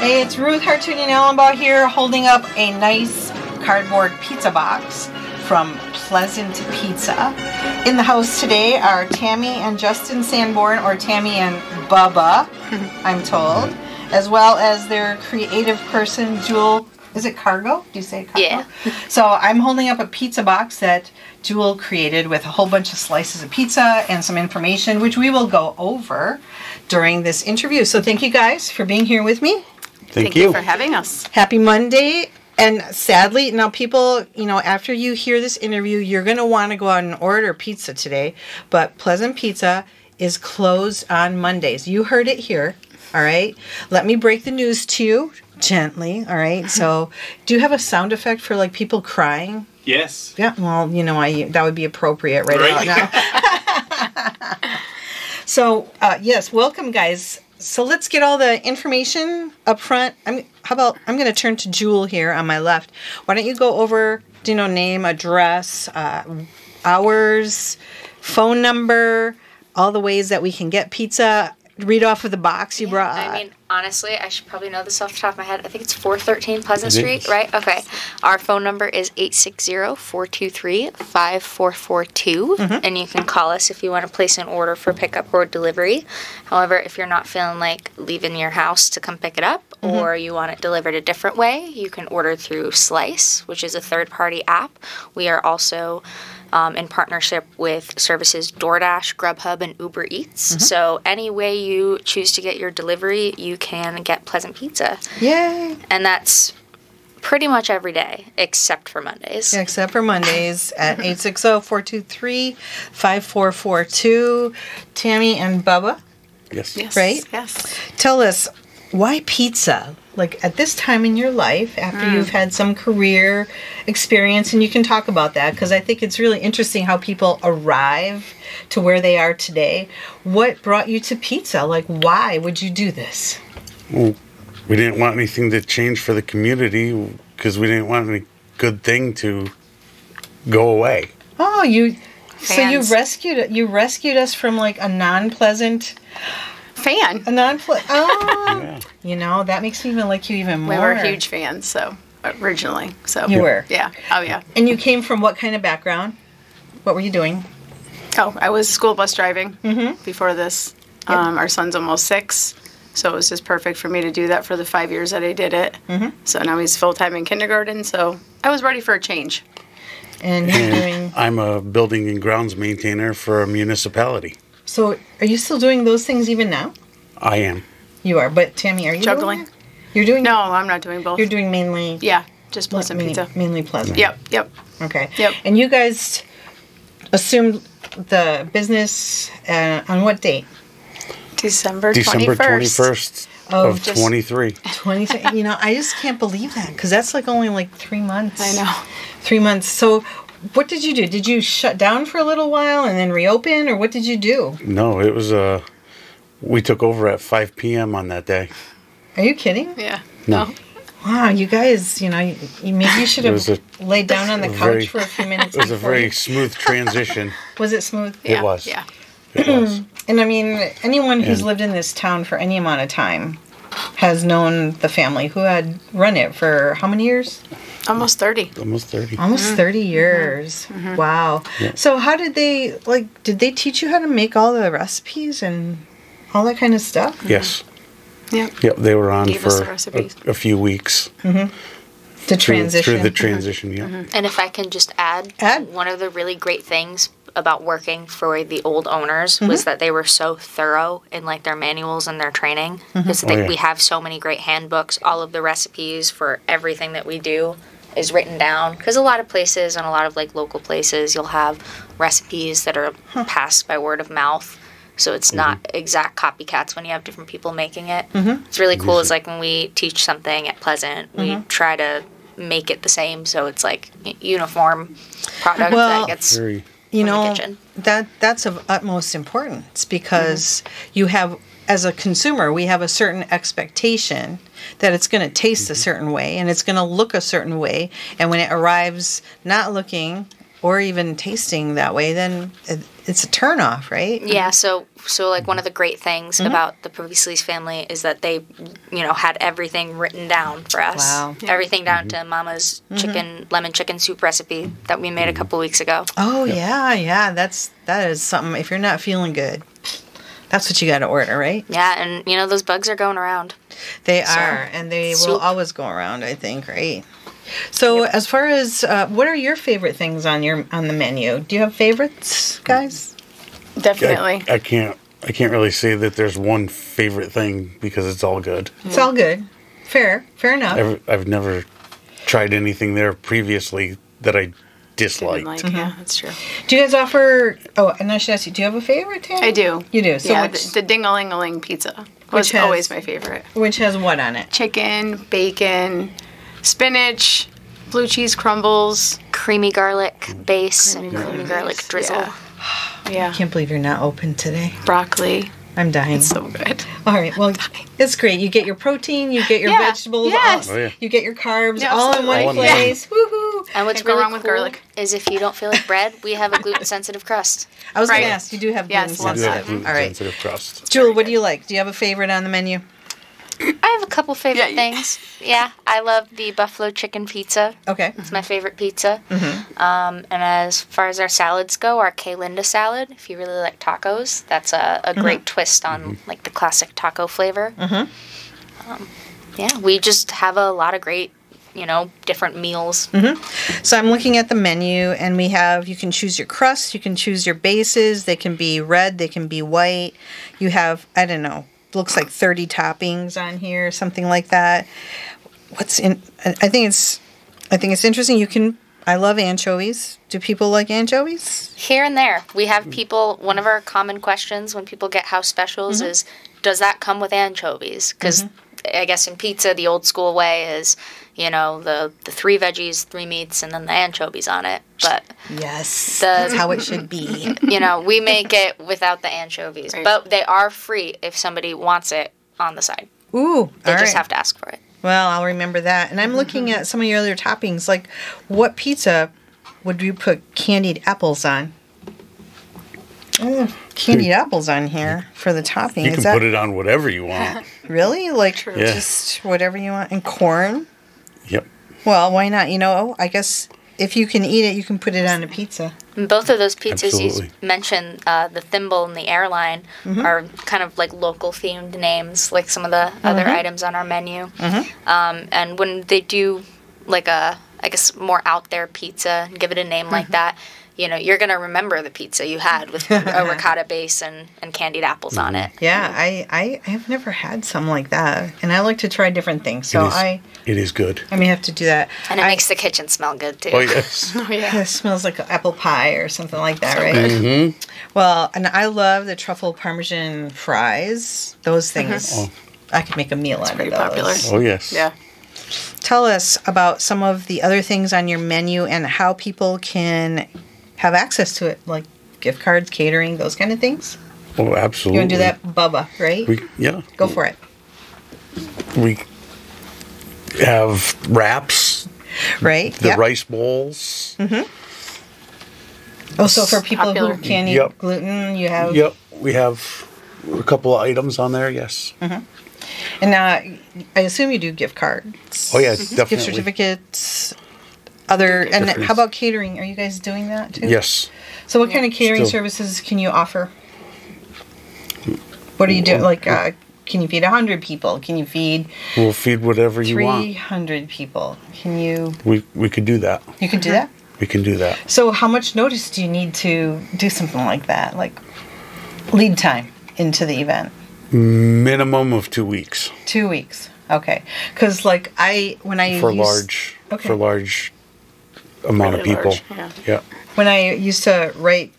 Hey, it's Ruth Hartunian Ellenbaugh here, holding up a nice cardboard pizza box from Pleasant Pizza. In the house today are Tammy and Justin Sanborn, or Tammy and Bubba, I'm told, as well as their creative person, Jewel. Is it Cargo? Do you say Cargo? Yeah. So I'm holding up a pizza box that Jewel created with a whole bunch of slices of pizza and some information, which we will go over during this interview. So thank you guys for being here with me. Thank you for having us. Happy Monday. And sadly, now people, after you hear this interview, you're going to want to go out and order pizza today. But Pleasant Pizza is closed on Mondays. You heard it here. All right. Let me break the news to you gently. All right. So do you have a sound effect for like people crying? Yes. Yeah. Well, that would be appropriate right now. So, yes, welcome, guys. So let's get all the information up front. I'm going to turn to Jewel here on my left. Why don't you go over, name, address, hours, phone number, all the ways that we can get pizza. Read off of the box you brought. I mean, honestly, I should probably know this off the top of my head. I think it's 413 Pleasant Street, right? Okay. Our phone number is 860-423-5442, and you can call us if you want to place an order for pickup or delivery. However, if you're not feeling like leaving your house to come pick it up, or you want it delivered a different way, you can order through Slice, which is a third-party app. We are also in partnership with services DoorDash, Grubhub, and Uber Eats. So any way you choose to get your delivery, you can get Pleasant Pizza. Yay! And that's pretty much every day, except for Mondays. Yeah, except for Mondays at 860-423-5442. Tammy and Bubba. Yes. Right? Yes. Tell us, why pizza? Like at this time in your life, after you've had some career experience, and you can talk about that because I think it's really interesting how people arrive to where they are today. What brought you to pizza? Like, why would you do this? Well, we didn't want anything to change for the community because we didn't want any good thing to go away. Oh, so you Fans. rescued us from like a non-pleasant fan. Oh, Yeah. That makes me even like you even more. We were huge fans, so originally. So You were? Yeah. Oh yeah. And you came from what kind of background? What were you doing? Oh, I was school bus driving before this. Our son's almost 6, so it was just perfect for me to do that for the 5 years that I did it. So now he's full-time in kindergarten, so I was ready for a change. And you're doing... I'm a building and grounds maintainer for a municipality. So are you still doing those things even now? I am. You are, but Tammy, are you Juggling. doing that? You're doing... No, I'm not doing both. You're doing mainly... Yeah, just Pleasant Pizza. Mainly Pleasant. Yep. Okay. Yep. And you guys assumed the business on what date? December 21st of 23. 20. I just can't believe that because that's like only like 3 months. I know. 3 months. So what did you do? Did you shut down for a little while and then reopen, or what did you do? No, it was we took over at 5 p.m. on that day. Are you kidding? Yeah. No. Wow, you guys, maybe you should have was laid down on the couch for a few minutes. It was a before very you- smooth transition. Was it smooth? Yeah. It was. Yeah. It was. And I mean, anyone who's And- lived in this town for any amount of time has known the family who had run it for how many years? Almost 30. Almost 30. Almost 30 years. Wow. Yeah. So how did they teach you how to make all the recipes and all that kind of stuff? Yes. Yep. Yep, they were on Gave us the for recipes. a few weeks. To Through transition. the transition, yeah. And if I can just add, one of the really great things about working for the old owners was that they were so thorough in like their manuals and their training. Because yeah. we have so many great handbooks. All of the recipes for everything that we do is written down. Because a lot of places and a lot of like local places, you'll have recipes that are passed by word of mouth. So it's not exact copycats when you have different people making it. It's really cool. It's like when we teach something at Pleasant, we try to make it the same. So it's like uniform product Well, that gets Very. from the kitchen. That's of utmost importance because you have, as a consumer, we have a certain expectation that it's going to taste a certain way and it's going to look a certain way. And when it arrives not looking or even tasting that way, then it's a turnoff, right? Yeah, so like one of the great things about the Previously's family is that they, had everything written down for us. Wow. Everything down to Mama's lemon chicken soup recipe that we made a couple weeks ago. Oh, yeah. That is something. If you're not feeling good, that's what you got to order, right? Yeah, and those bugs are going around. They are, and they will always go around, I think, right? So as far as what are your favorite things on the menu? Do you have favorites, guys? Definitely. I can't really say that there's one favorite thing because it's all good. It's all good. Fair enough. I've never tried anything there previously that I disliked. Yeah, that's true. Do you guys offer? Oh, and I should ask you. Do you have a favorite, Tam? I do. You do. So yeah, the ding-a-ling-a-ling pizza was always my favorite. Which has what on it? Chicken, bacon, spinach, blue cheese crumbles, creamy garlic base and creamy garlic drizzle. Yeah. I can't believe you're not open today. Broccoli. I'm dying. It's so good. All right. Well, it's great. You get your protein, you get your vegetables, yes. You get your carbs Yeah, all in one place. Woohoo! And what's Can't go really wrong cool with garlic. is if you don't feel like bread, we have a gluten-sensitive crust. I was going Right. to ask, you do have Yes, gluten love that. sensitive. All right. Sensitive crust. Jewel, what do you like? Do you have a favorite on the menu? I have a couple favorite Yeah. things. Yeah, I love the buffalo chicken pizza. Okay. It's my favorite pizza. And as far as our salads go, our Kay Linda salad, if you really like tacos, that's a great twist on like the classic taco flavor. Yeah, we just have a lot of great, different meals. So I'm looking at the menu, and you can choose your crust, you can choose your bases. They can be red, they can be white. You have, I don't know, looks like 30 toppings on here, something like that. I think it's interesting. I love anchovies. Do people like anchovies? Here and there, we have people, one of our common questions when people get house specials is, does that come with anchovies? Because I guess in pizza, the old school way is, the 3 veggies, 3 meats, and then the anchovies on it. But yes, that's how it should be. we make it without the anchovies. Right. But they are free if somebody wants it on the side. Ooh, They just have to ask for it. Well, I'll remember that. And I'm looking at some of your other toppings. Like, what pizza would you put candied apples on? Candied apples on here for the topping. You can put it on whatever you want. Really? Like, True. Yeah. just whatever you want. And corn? Yep. Well, why not? I guess if you can eat it, you can put it on a pizza. And both of those pizzas Absolutely. you mentioned, the Thimble and the Airline, are kind of like local themed names, like some of the other items on our menu. And when they do like I guess more out there pizza and give it a name like that, you're going to remember the pizza you had with a ricotta base and candied apples on it. Yeah, I have never had something like that. And I like to try different things. So It is good. I may have to do that. And it makes the kitchen smell good, too. Oh, yes. Oh, yeah. It smells like apple pie or something like that, right? Well, and I love the truffle parmesan fries. Those things, I could make a meal out of pretty those. popular. Oh, yes. Yeah. Tell us about some of the other things on your menu and how people can have access to it, like gift cards, catering, those kind of things. Oh, absolutely. You want to do that, Bubba, right? Yeah. Go for it. We have wraps, Right? the Yep. rice bowls. Oh, so for people Popular. who can't eat Yep. gluten, you have... Yep. We have a couple of items on there, yes. And I assume you do gift cards. Oh, yeah, definitely. Gift certificates. And Different. how about catering? Are you guys doing that too? Yes. So what kind of catering Still. services can you offer? What do you do? Like, can you feed 100 people? Can you feed We'll feed whatever you want. 300 people? Can you... We could do that. You could do that? We can do that. So how much notice do you need to do something like that? Like lead time into the event? Minimum of 2 weeks 2 weeks. Okay. Because like when I for Okay. large amount of Really people. large, Yeah. When I used to write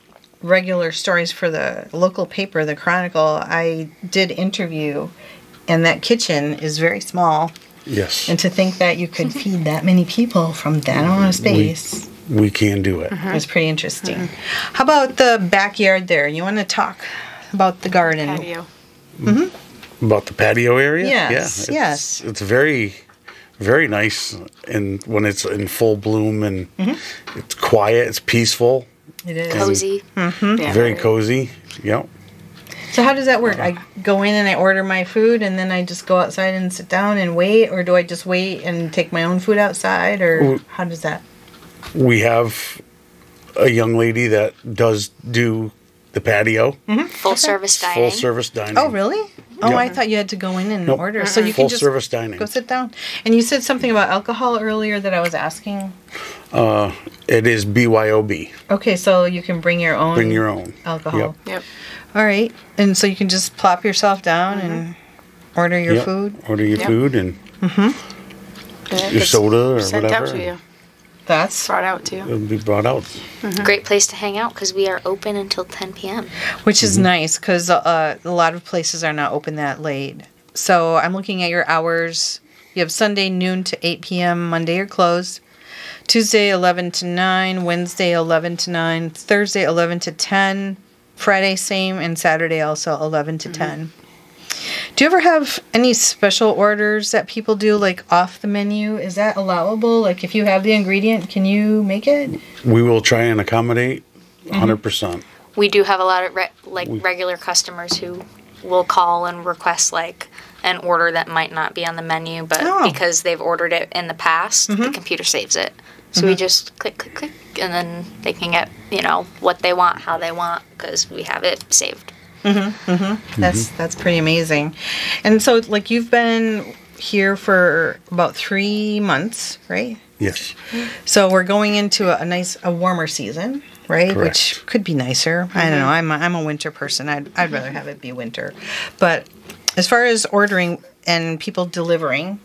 regular stories for the local paper, the Chronicle, I did interview, and that kitchen is very small. Yes. And to think that you could feed that many people from that amount of space We can do it. was pretty interesting. How about the backyard there? You want to talk about the garden? Patio. About the patio area? Yes, Yeah. yes. It's very, very nice, and when it's in full bloom and it's quiet, it's peaceful. It is. Cozy. Yeah, Very cozy. Yep. So how does that work? I go in and I order my food, and then I just go outside and sit down and wait, or do I just wait and take my own food outside, or how does that? We have a young lady that does do the patio, Full service dining. full service dining. Oh, really? Oh, Yeah. I thought you had to go in and Nope. order. So you Full can just service dining. go sit down. And you said something about alcohol earlier that I was asking. It is BYOB. Okay, so you can bring your own. Bring your own alcohol. Yep. Yep. All right, and so you can just plop yourself down and order your Yep. food. Order your Yep. food and Yeah, your it's soda or sent whatever. out to you. That's Brought out to you. It'll be brought out. Great place to hang out because we are open until 10 p.m. which is nice because a lot of places are not open that late. So I'm looking at your hours. You have Sunday noon to 8 p.m. Monday you're closed. Tuesday 11 to 9. Wednesday 11 to 9. Thursday 11 to 10. Friday same, and Saturday also 11 to 10. Do you ever have any special orders that people do, like off the menu? Is that allowable? Like if you have the ingredient, can you make it? We will try and accommodate 100%. We do have a lot of regular customers who will call and request like an order that might not be on the menu, but because they've ordered it in the past, the computer saves it. So we just click, click, click, and then they can get, what they want, how they want, because we have it saved. That's pretty amazing. And so, like, you've been here for about 3 months, right? Yes. So we're going into a warmer season, right? Correct. Which could be nicer. I don't know. I'm a winter person. I'd rather have it be winter. But as far as ordering and people delivering,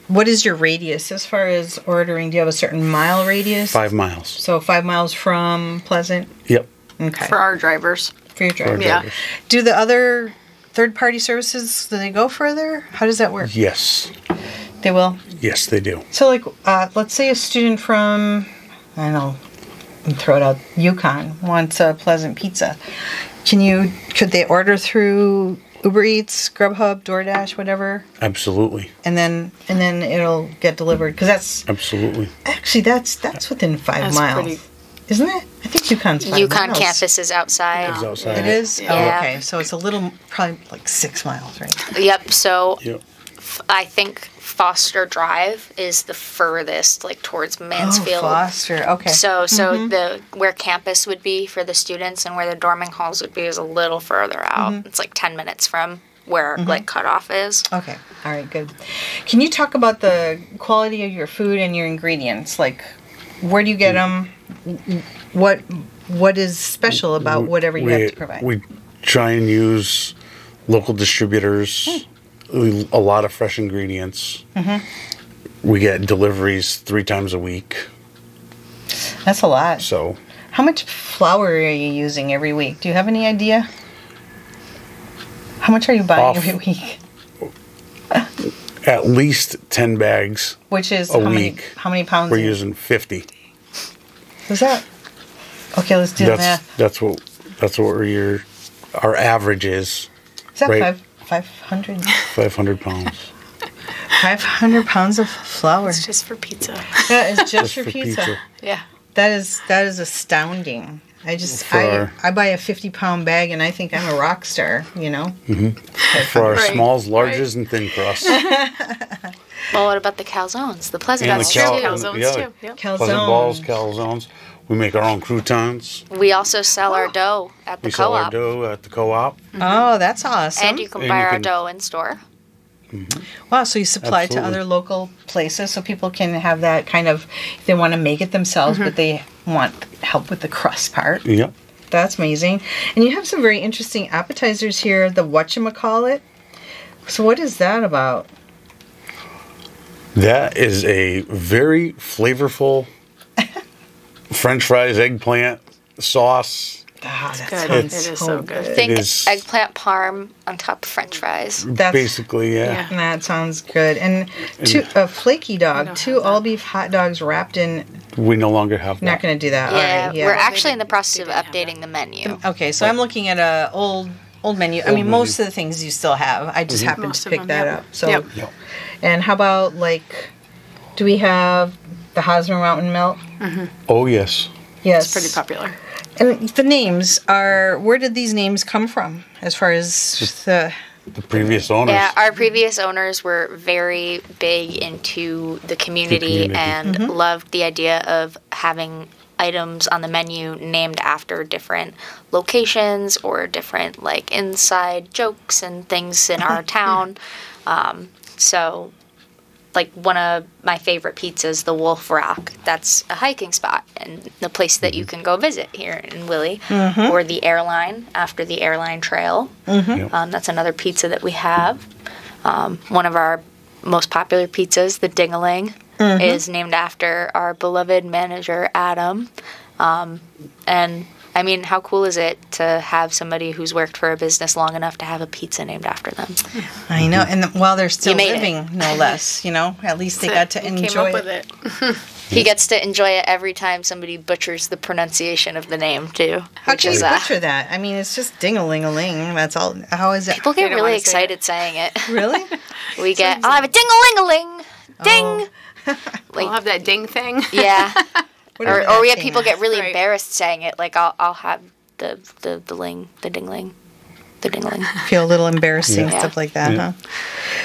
what is your radius as far as ordering? Do you have a certain mile radius? 5 miles. So 5 miles from Pleasant? Yep. Okay. For our drivers. For your driver. Yeah. drivers. Do the other third-party services, do they go further? How does that work? Yes. They will? Yes, they do. So, like, let's say a student from, I don't know, throw it out, Yukon wants a Pleasant pizza. Could they order through Uber Eats, Grubhub, DoorDash, whatever, Absolutely. and then it'll get delivered? Because Absolutely. that's within 5 That's miles, pretty- isn't it? I think Yukon's 5 Yukon miles. campus is outside. It's outside. It is? Yeah. Oh, okay. So it's a little, probably like 6 miles, right? Yep. So Yep. I think Foster Drive is the furthest, like towards Mansfield. Oh, Foster. Okay. So the where campus would be for the students and where the dorming halls would be is a little further out. It's like 10 minutes from where like cutoff is. Okay. All right. Good. Can you talk about the quality of your food and your ingredients? Like, where do you get them? What is special about whatever you have to provide? We try and use local distributors, a lot of fresh ingredients. We get deliveries 3 times a week. That's a lot. So How much flour are you using every week? Do you have any idea? How much are you buying every week? at least 10 bags. Which is A how week. many pounds? We're are you- using 50. Is that? Okay, let's do the math. That's what our average is. Is that right. 500? 500 pounds. 500 pounds of flour. It's just for pizza. That is just Just for for pizza. pizza. Yeah. That is astounding. For I buy a 50-pound bag and I think I'm a rock star, you know? For our Right, smalls, larges, and thin crust. Well, what about the calzones? The Pleasant And the ones cal- too. Calzones yeah. too. Yep. Pleasant balls, calzones. We make our own croutons. We also sell our dough at the We sell our co-op. dough at the co-op. Oh, that's awesome. And you can And buy you our can- dough in store. Wow, so you supply to Absolutely. other local places so people can have that kind of, if they want to make it themselves, but they want help with the crust part. Yep. That's amazing. And you have some very interesting appetizers here, the whatchamacallit. So what is that about? That is a very flavorful French fries, eggplant, sauce. Ah, that Good. sounds It is so good. Think is- eggplant parm on top of French fries. That's- Basically, yeah. Yeah. That sounds good. And a flaky dog, don't 2 have that. all beef hot dogs wrapped in. We no longer have that. Not going to do that. Yeah, All right. Yeah. we're actually in the process they of didn't have updating the menu. Okay, so I'm looking at a old old menu. I mean, most of the things you still have. I just happened Most to of pick them, that yep. up. So, Yep. Yep. and how about like, do we have the Hosmer Mountain Melt? Oh, yes. Yes. It's pretty popular. And the names are, where did these names come from as far as the... The previous owners. Yeah, our previous owners were very big into the community, community. and loved the idea of having items on the menu named after different locations or different like inside jokes and things in our town. So like one of my favorite pizzas, the Wolf Rock, that's a hiking spot and the place that you can go visit here in Willie. Or the Airline, after the Airline Trail. Yep. That's another pizza that we have. One of our most popular pizzas, the Ding-a-ling, is named after our beloved manager, Adam. And I mean, how cool is it to have somebody who's worked for a business long enough to have a pizza named after them? I know, and while they're still You made it. living, no less, you know, at least they got to You enjoy came up it. with it. He gets to enjoy it every time somebody butchers the pronunciation of the name, too. How which can you is, butcher that? I mean, it's just ding-a-ling-a-ling. That's all. How is it? People They get don't really wanna say excited saying it. Really? We get, I'll have a ding-a-ling-a-ling, ding! We'll have that ding thing. Yeah. Whatever Or we that have people thing get really Right. embarrassed saying it. Like, I'll have the ling, the ding-ling, the ding-ling. is. Feel a little embarrassing, Yeah. stuff like that, Yeah. huh?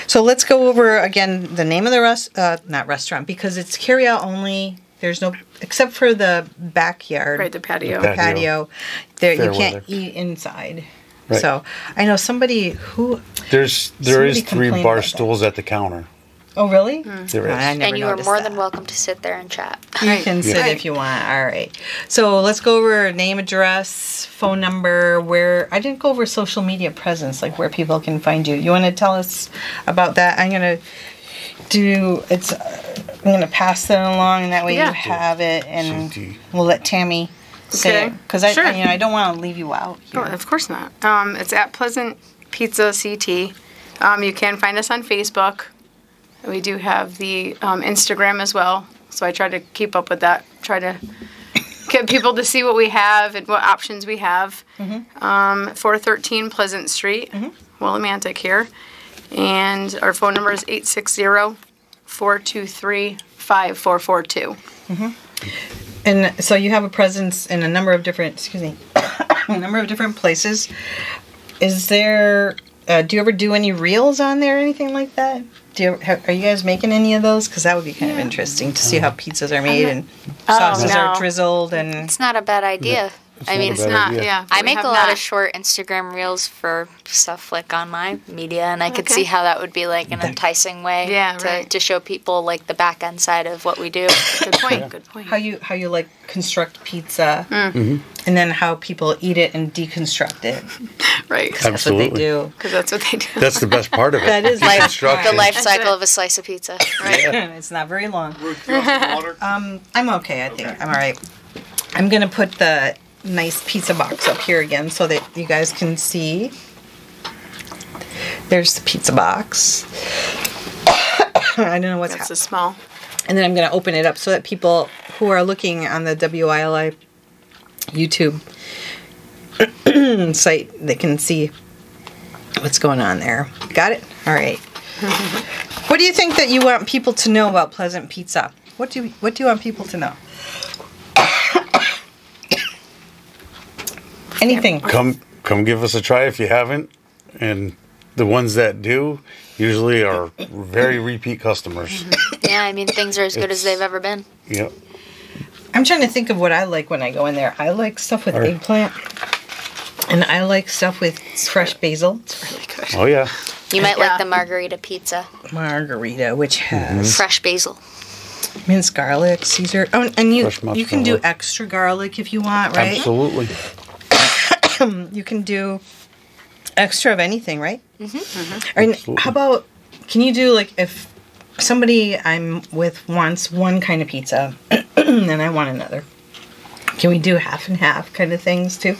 So let's go over again the name of the not restaurant, because it's carry-out only. There's no, except for the backyard. Right, the patio. The patio. There, you Fair can't weather. eat inside. Right. So I know somebody who. There Somebody is 3 complained bar about that. stools at the counter. Oh, really? There is. I never And you are noticed more that. than welcome to sit there and chat. You can sit Right. if you want. All right. So let's go over name, address, phone number. Where I didn't go over social media presence, like where people can find you. You want to tell us about that? I'm gonna do. I'm gonna pass that along, and that way Yeah. you have it, and CT. we'll let Tammy say Okay. it because Sure. I don't want to leave you out. Oh, Here. of course not. It's at Pleasant Pizza CT. You can find us on Facebook. We do have the Instagram as well. So I try to keep up with that. Try to get people to see what we have and what options we have. 413 Pleasant Street, Willimantic here. And our phone number is 860-423-5442. And so you have a presence in a number of different. A number of different places. Is there? Do you ever do any reels on there or anything like that? Are you guys making any of those? Because that would be kind of interesting to see how pizzas are made and sauces are no. drizzled and. It's not a bad idea. I mean, not It's Bad not, idea. yeah. I we make have a lot not. of short Instagram reels for stuff like on my media, and I could Okay. see how that would be like an enticing way Yeah, to, right. to show people like the back end side of what we do. Good point. Good point. How you like construct pizza, Mm. and then how people eat it and deconstruct it. Right. That's what Absolutely. they do. Because that's what they do. That's the best part of it. That is the best The Deconstruction. life That's cycle it. of a slice of pizza. It's not very long. I'm okay. I think I'm all right. I'm gonna put the nice pizza box up here again so that you guys can see. There's the pizza box. I don't know what's That's happening. a small. And then I'm going to open it up so that people who are looking on the WILI YouTube site, they can see what's going on there. Got it? All right. What do you think that you want people to know about Pleasant Pizza? What do you want people to know? Anything. Come give us a try if you haven't. And the ones that do usually are very repeat customers. Yeah, I mean, things are as good as they've ever been. Yep. I'm trying to think of what I like when I go in there. I like stuff with Alright. eggplant. And I like stuff with fresh basil. Really good. Oh yeah. You might Yeah. like the margarita pizza, Margarita, which has fresh basil. minced garlic, Caesar. Oh, and you Fresh can do mozzarella. extra garlic if you want, right? Absolutely. You can do extra of anything, right? Mm-hmm. And Absolutely. how about, can you do like if somebody I'm with wants one kind of pizza and I want another? Can we do half and half kind of things too?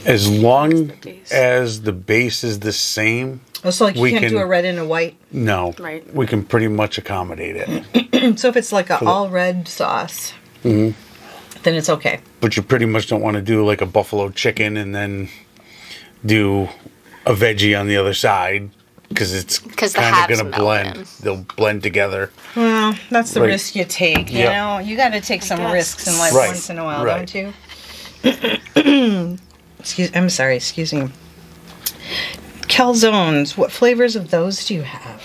As long base. as the base is the same, Oh, so like you We can't do can- a red and a white. no. Right. We can pretty much accommodate it. So if it's like a all red sauce, then it's okay. But you pretty much don't want to do like a buffalo chicken and then do a veggie on the other side because it's 'Cause the kind halves of going to melt blend. in. They'll blend together. Well, that's the Right. risk you take, you Yeah. know? You got to take some guess. risks in life Right. once in a while, Right. don't you? Excuse me. Calzones, what flavors of those do you have?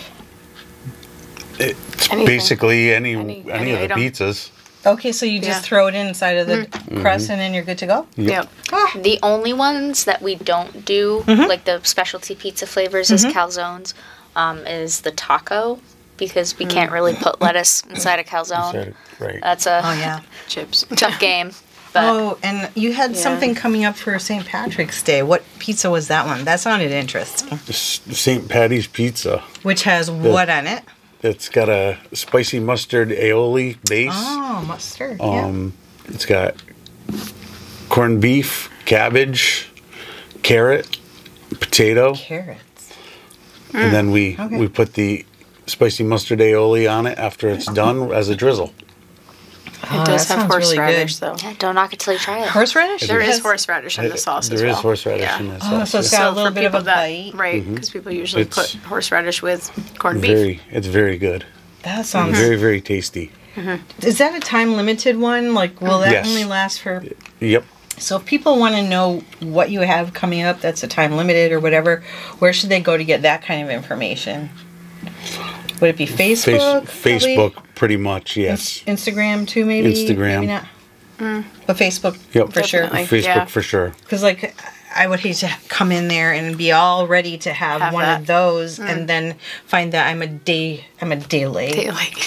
It's Anything. basically any Any of the item. pizzas. Okay, so you just Yeah. throw it inside of the crust and then you're good to go? Yep. The only ones that we don't do, like the specialty pizza flavors as calzones, is the taco, because we can't really put lettuce inside a calzone. Right. That's a Oh, yeah. Chips. tough game. But Oh, and you had Yeah. something coming up for St. Patrick's Day. What pizza was that one? That sounded interesting. St. Patty's Pizza. Which has what on it? It's got a spicy mustard aioli base. Oh, mustard. It's got corned beef, cabbage, carrot, potato, yeah. Carrots. and then we Okay. put the spicy mustard aioli on it after it's done as a drizzle. Oh, It does that have sounds really horseradish, good. though. yeah, don't knock it till you try it. Horseradish? There is Has- horseradish in the sauce as There well. is horseradish Yeah. in that Oh, sauce. so it's yeah. got a little bit of a bite. Right, because people usually It's put horseradish with corned beef. It's very good. That sounds. Very, very tasty. Is that a time limited one? Like, will that Yes. only last for? Yep. So, if people want to know what you have coming up, that's a time limited or whatever. Where should they go to get that kind of information? Would it be Facebook? probably? Facebook, pretty much, yes. Instagram too, maybe. Instagram. Maybe not. But Facebook Yep. for sure. Definitely. Facebook Yeah. for sure. Because like I would hate to come in there and be all ready to have Have one that. of those, and then find that I'm a day late. Like,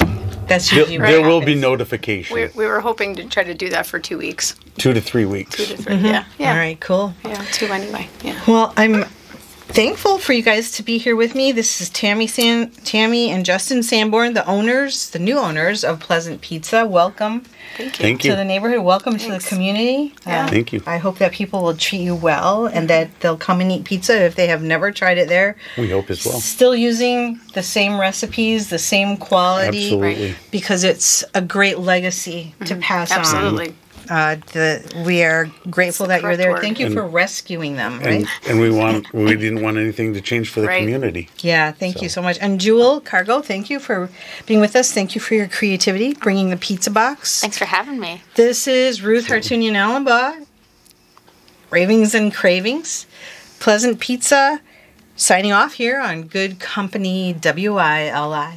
That's There, usually what there will be happens. notification. we were hoping to try to do that for 2 weeks. 2 to 3 weeks. 2 to 3. Yeah. Yeah. All right, cool. Yeah. 2 anyway. Yeah. Well, I'm thankful for you guys to be here with me. This is Tammy and Justin Sanborn, the new owners of Pleasant Pizza. Welcome Thank to you. the neighborhood. Welcome Thanks. to the community. Yeah. Thank you. I hope that people will treat you well and that they'll come and eat pizza if they have never tried it there. We hope as well. Still using the same recipes, the same quality. Absolutely. Because it's a great legacy to pass Absolutely. on. We are grateful That's that the you're there. correct Thank you word. for rescuing them, right? And we didn't want anything to change for the Right. community. Yeah, thank you so much. And Jewel Cargo, thank you for being with us. Thank you for your creativity, bringing the pizza box. Thanks for having me. This is Ruth Hartunian Allenbaugh, Ravings and Cravings, Pleasant Pizza, signing off here on Good Company WILI.